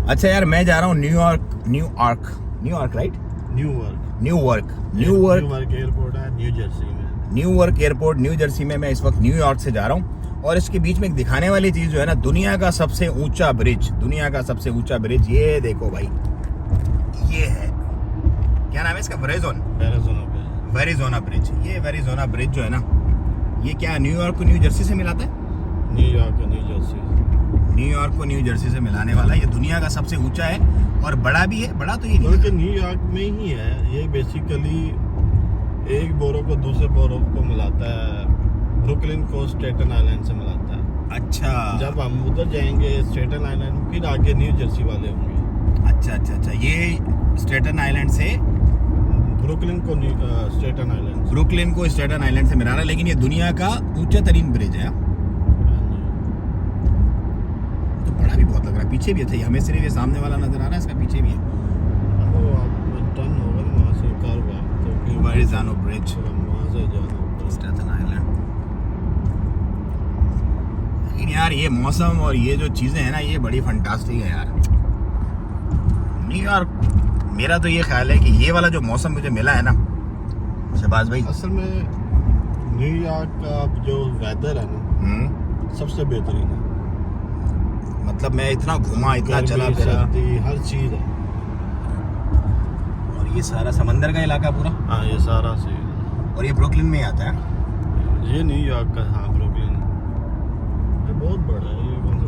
अच्छा यार, मैं जा रहा हूँ न्यूयॉर्क राइट? न्यूयॉर्क एयरपोर्ट है न्यू जर्सी में। न्यूयॉर्क एयरपोर्ट न्यू जर्सी में मैं इस वक्त न्यूयॉर्क से जा रहा हूँ। और इसके बीच में एक दिखाने वाली चीज जो है ना, दुनिया का सबसे ऊंचा ब्रिज, ये देखो भाई, ये है, क्या नाम है इसका? वेरिजोना ब्रिज। ये वेरिजोना ब्रिज जो है ना, ये क्या न्यूयॉर्क को न्यू जर्सी से मिलाता है? न्यूयॉर्क को न्यू जर्सी से मिलाने वाला है। ये दुनिया का सबसे ऊंचा है और बड़ा भी है। बड़ा तो ये नहीं है, न्यूयॉर्क में ही है। ये बेसिकली एक बोरो को दूसरे बोरो को मिलाता है। ब्रुकलिन को स्टेटन आइलैंड से मिलाता है। अच्छा, जब हम उधर जाएंगे स्टेटन आइलैंड, फिर आगे न्यू जर्सी वाले होंगे। अच्छा, ये स्टेटन आइलैंड से ब्रुकलिन को स्टेटन आइलैंड से मिला रहा है। लेकिन ये दुनिया का ऊंचा तरीन ब्रिज है। तो बड़ा भी बहुत लग रहा है। पीछे भी है, हमें सिर्फ ये सामने वाला नजर आ रहा है, इसका पीछे भी है। वेरिजोना ब्रिज, स्टेटन आइलैंड। लेकिन यार ये मौसम और ये जो चीजें हैं ना, ये बड़ी फंटास्टिक है यार। न्यूयॉर्क, मेरा तो ये ख्याल है कि ये वाला जो मौसम मुझे मिला है ना शहबाज भाई, असल में न्यूयॉर्क का जो वेदर है ना, सबसे बेहतरीन है। मतलब मैं इतना घूमा, इतना चला फिरा, हर चीज है। और ये सारा समंदर का इलाका पूरा। हाँ, ये सारा सही। और ये ब्रुकलिन में ही आता है। ये न्यूयॉर्क का, हाँ, ब्रुकलिन। ये बहुत बड़ा है। ये कौन सा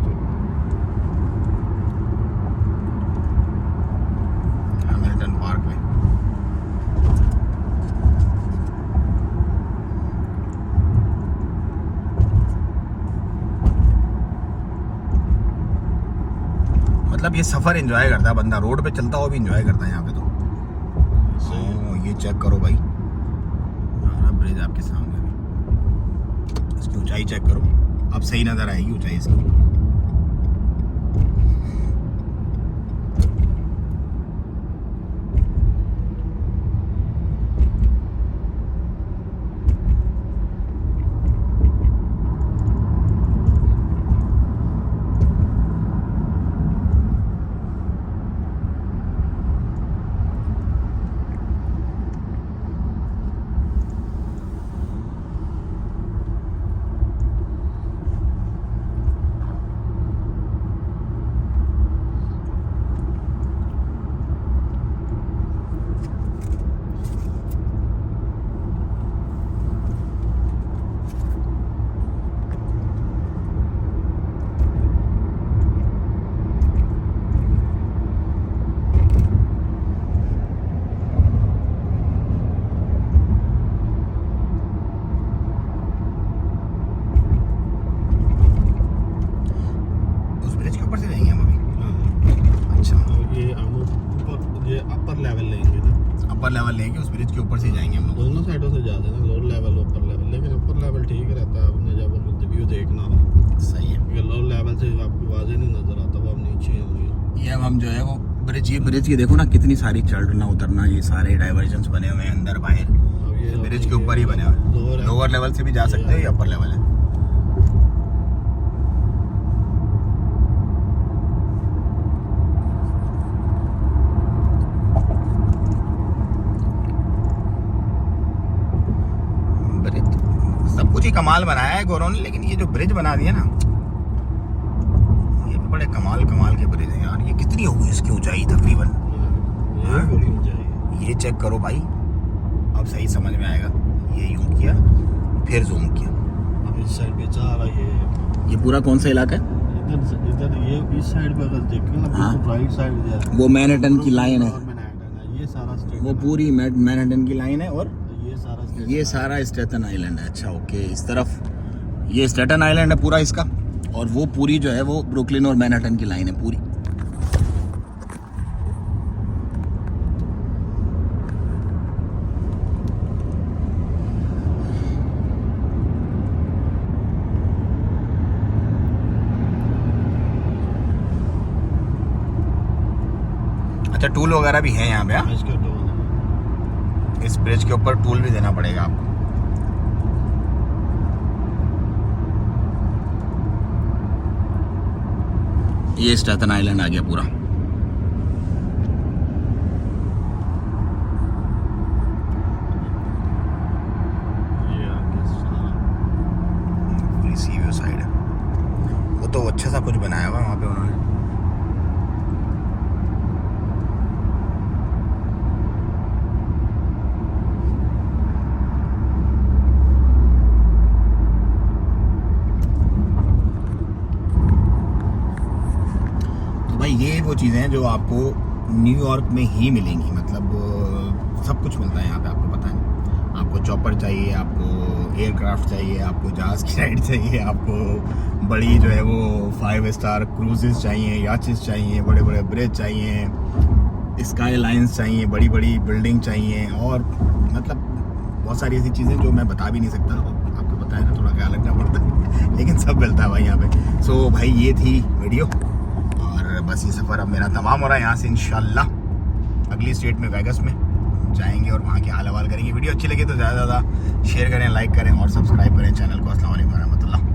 हैमिल्टन पार्क में। मतलब ये सफर एंजॉय करता है बंदा, रोड पे चलता हुआ भी एंजॉय करता है यहाँ पे तो। ये चेक करो भाई, ब्रिज आपके सामने भी। इसकी ऊंचाई चेक करो, अब सही नजर आएगी ऊंचाई इसकी। अपर लेवल लेंगे, उस ब्रिज के ऊपर से जाएंगे हम लोग। दोनों साइडों से जाते हैं, लोअर लेवल अपर लेवल। लेकिन अपर लेवल ठीक रहता है, आपने जब व्यू देखना हो। सही है, क्योंकि लोअर लेवल से आपको वाजे नहीं नजर आता, वो आप नीचे होंगे। ये अब हम जो है वो ब्रिज की देखो ना, कितनी सारी चढ़ना उतरना, ये सारे डाइवर्जन्स बने हुए हैं अंदर बाहर। ये ब्रिज के ऊपर ही बने हुए हैं। लोअर लेवल से भी जा सकते हो, ये अपर लेवल है। सब कुछ ही कमाल बनाया है गौरव ने, लेकिन ये जो ब्रिज बना दिया ना, ये भी बड़े कमाल के ब्रिज हैं यार। ये कितनी होगी इसकी ऊंचाई तकरीबन? ये चेक करो भाई, अब सही समझ में आएगा। ये यूं किया, फिर जूम किया। अब इस साइड पे जा रहा है। ये पूरा कौन सा इलाका है? इधर ये इस साइड पे अगर देखें ना, हाँ, राइट साइड है, वो मैनहट्टन की लाइन है। ये सारा वो पूरी मैनहट्टन की लाइन है और ये सारा स्टेटन आइलैंड है। अच्छा ओके, इस तरफ ये स्टेटन आइलैंड है पूरा इसका, और वो पूरी जो है वो ब्रुकलिन और मैनहट्टन की लाइन है पूरी। अच्छा, टूल वगैरह भी है यहाँ पे? इस ब्रिज के ऊपर टूल भी देना पड़ेगा आपको। ये स्टेटन आइलैंड आ गया पूरा। ये वो चीज़ें हैं जो आपको न्यूयॉर्क में ही मिलेंगी, मतलब सब कुछ मिलता है यहाँ पे, आपको पता है। आपको चॉपर चाहिए, आपको एयरक्राफ्ट चाहिए, आपको जहाज़ की राइड चाहिए, आपको बड़ी जो है वो 5 स्टार क्रूजेस चाहिए, याचेस चाहिए, बड़े बड़े ब्रिज चाहिए, स्काई लाइन्स चाहिए, बड़ी बड़ी बिल्डिंग चाहिए, और मतलब बहुत सारी ऐसी चीज़ें जो मैं बता भी नहीं सकता। आपको पता है ना, थोड़ा ख्याल रखना पड़ता है, लेकिन सब मिलता है भाई यहाँ पे। सो भाई ये थी वीडियो, और बस ये सफ़र अब मेरा तमाम हो रहा है। यहाँ से इंशाल्लाह अगली स्टेट में वेगस में जाएंगे और वहाँ के हाल हवाल करेंगे। वीडियो अच्छी लगे तो ज़्यादा से ज़्यादा शेयर करें, लाइक करें और सब्सक्राइब करें चैनल को। अस्सलाम वालेकुम रहमतुल्लाह।